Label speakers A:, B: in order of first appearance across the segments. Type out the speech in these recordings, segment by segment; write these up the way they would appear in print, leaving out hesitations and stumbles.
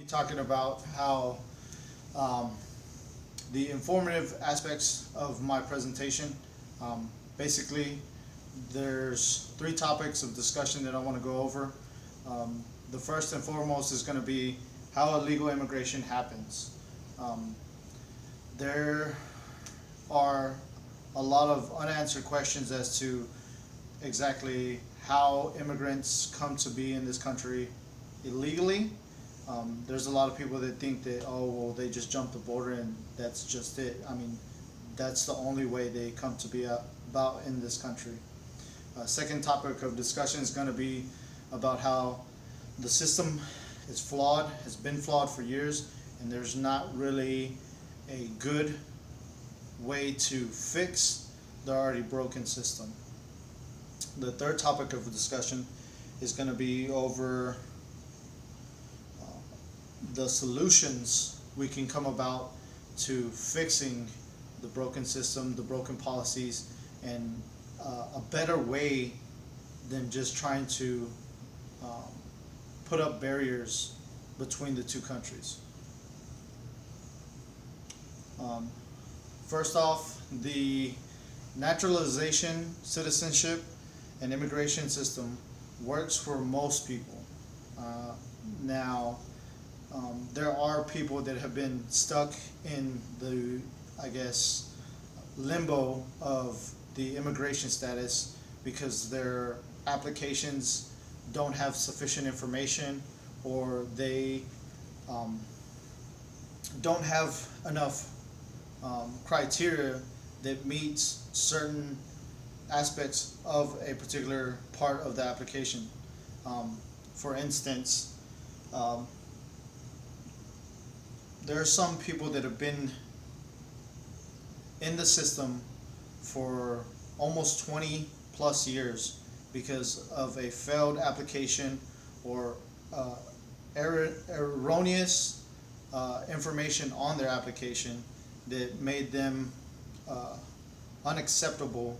A: Talking about how um, the informative aspects of my presentation. Basically, there's three topics of discussion that I want to go over. The first and foremost is going to be how illegal immigration happens. Um, there are a lot of unanswered questions as to exactly how immigrants come to be in this country illegally. There's a lot of people that think that, oh, well, they just jumped the border and that's just it. I mean, that's the only way they come to be about in this country. Second topic of discussion is going to be about how the system is flawed, has been flawed for years, and there's not really a good way to fix the already broken system. The third topic of discussion is going to be over the solutions we can come about to fixing the broken system, the broken policies, and a better way than just trying to um, put up barriers between the two countries. Um, First off, the naturalization, citizenship, and immigration system works for most people. Now, there are people that have been stuck in the, I guess, limbo of the immigration status because their applications don't have sufficient information, or they um, don't have enough criteria that meets certain aspects of a particular part of the application. For instance, um, there are some people that have been in the system for almost 20 plus years because of a failed application or erroneous information on their application that made them unacceptable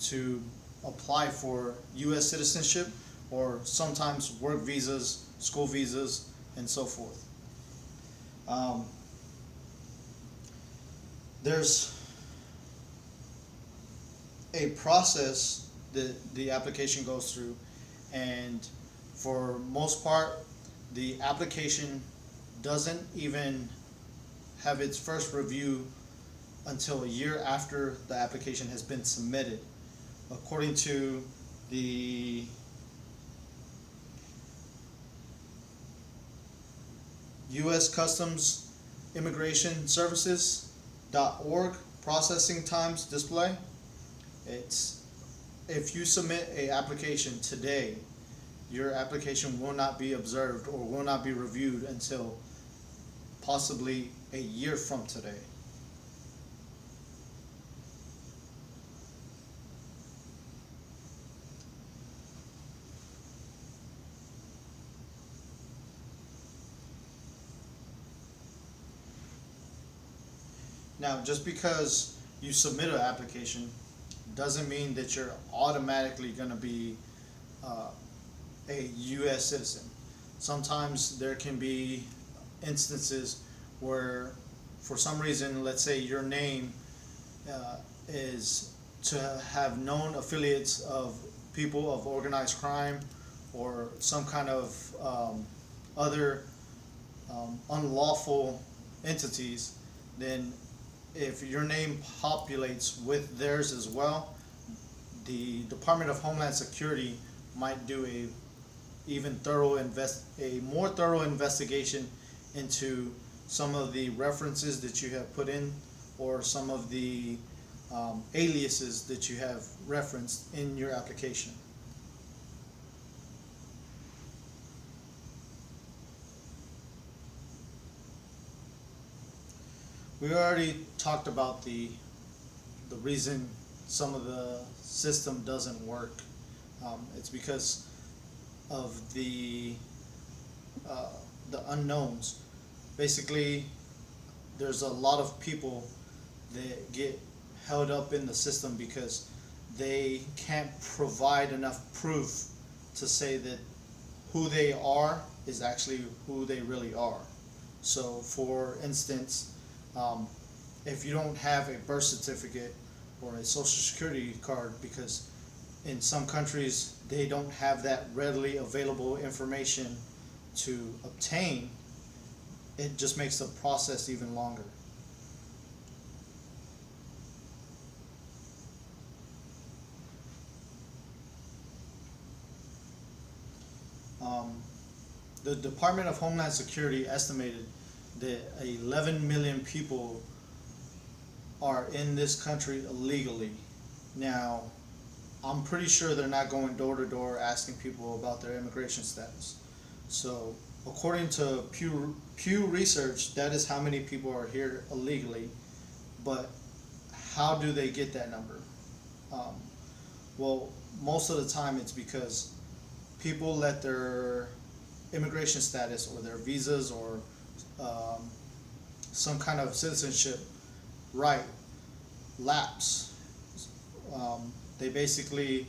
A: to apply for U.S. citizenship or sometimes work visas, school visas, and so forth. Um, there's a process that the application goes through, and for most part, the application doesn't even have its first review until a year after the application has been submitted. According to the U.S. Customs Immigration Services.org processing times display, it's if you submit a application today, your application will not be observed or will not be reviewed until possibly a year from today. Now, just because you submit an application doesn't mean that you're automatically going to be uh, a U.S. citizen. Sometimes there can be instances where, for some reason, let's say your name is to have known affiliates of people of organized crime or some kind of other unlawful entities, then if your name populates with theirs as well, the Department of Homeland Security might do a more thorough investigation into some of the references that you have put in or some of the aliases that you have referenced in your application. We already talked about the reason some of the system doesn't work. It's because of the unknowns. Basically, there's a lot of people that get held up in the system because they can't provide enough proof to say that who they are is actually who they really are. So, for instance, um, if you don't have a birth certificate or a social security card, because in some countries they don't have that readily available information to obtain, it just makes the process even longer. Um, the Department of Homeland Security estimated that 11 million people are in this country illegally. Now, I'm pretty sure they're not going door to door asking people about their immigration status. So, according to Pew Research, that is how many people are here illegally. But how do they get that number? Um, well, most of the time it's because people let their immigration status or their visas or um, some kind of citizenship right lapse. They basically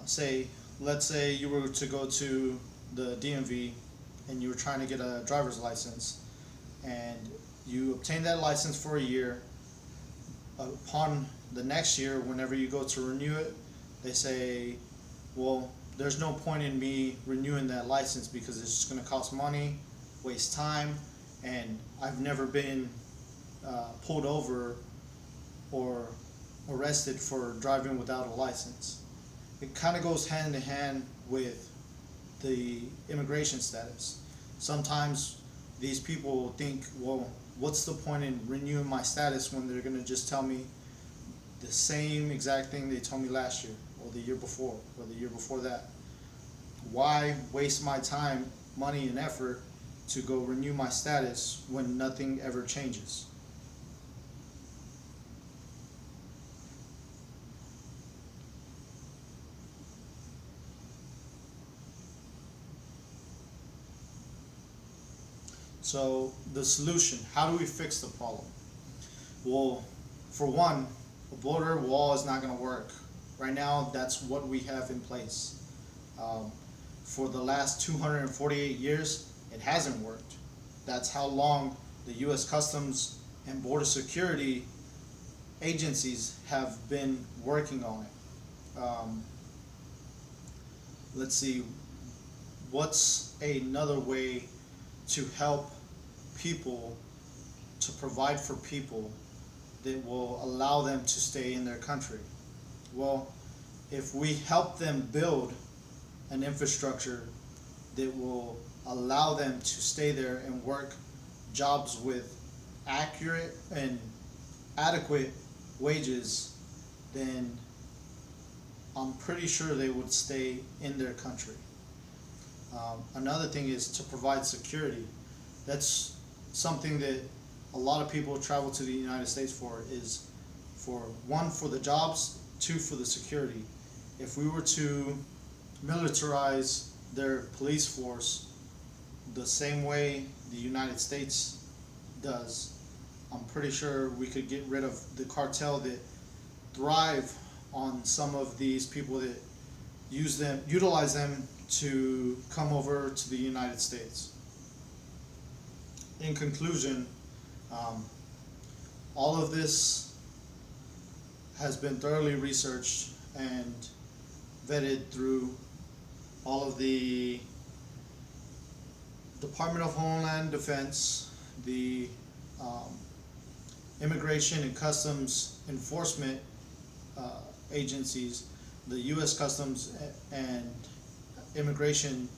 A: say, let's say you were to go to the DMV and you were trying to get a driver's license, and you obtain that license for a year. Upon the next year, whenever you go to renew it, they say, well, there's no point in me renewing that license because it's just going to cost money, waste time, and I've never been pulled over or arrested for driving without a license. It kind of goes hand in hand with the immigration status. Sometimes these people think, well, what's the point in renewing my status when they're going to just tell me the same exact thing they told me last year or the year before or the year before that? Why waste my time, money, and effort to go renew my status when nothing ever changes? So the solution, how do we fix the problem? Well, for one, a border wall is not going to work. Right now, that's what we have in place. Um, for the last 248 years, it hasn't worked. That's how long the U.S. Customs and Border Security agencies have been working on it. Let's see, what's another way to help people, to provide for people that will allow them to stay in their country? Well, if we help them build an infrastructure that will allow them to stay there and work jobs with accurate and adequate wages, then I'm pretty sure they would stay in their country. Another thing is to provide security. That's something that a lot of people travel to the United States for, is for one, for the jobs, two, for the security. If we were to militarize their police force the same way the United States does, I'm pretty sure we could get rid of the cartel that thrive on some of these people that utilize them to come over to the United States. In conclusion, all of this has been thoroughly researched and vetted through all of the Department of Homeland Defense, the Immigration and Customs Enforcement agencies, the U.S. Customs and Immigration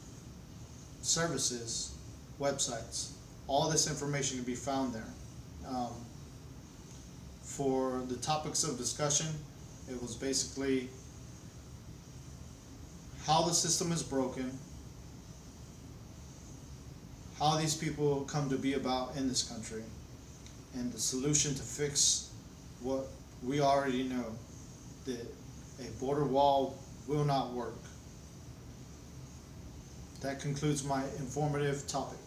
A: Services websites. All this information can be found there. For the topics of discussion, it was basically how the system is broken, how these people come to be about in this country, and the solution to fix what we already know, that a border wall will not work. That concludes my informative topic.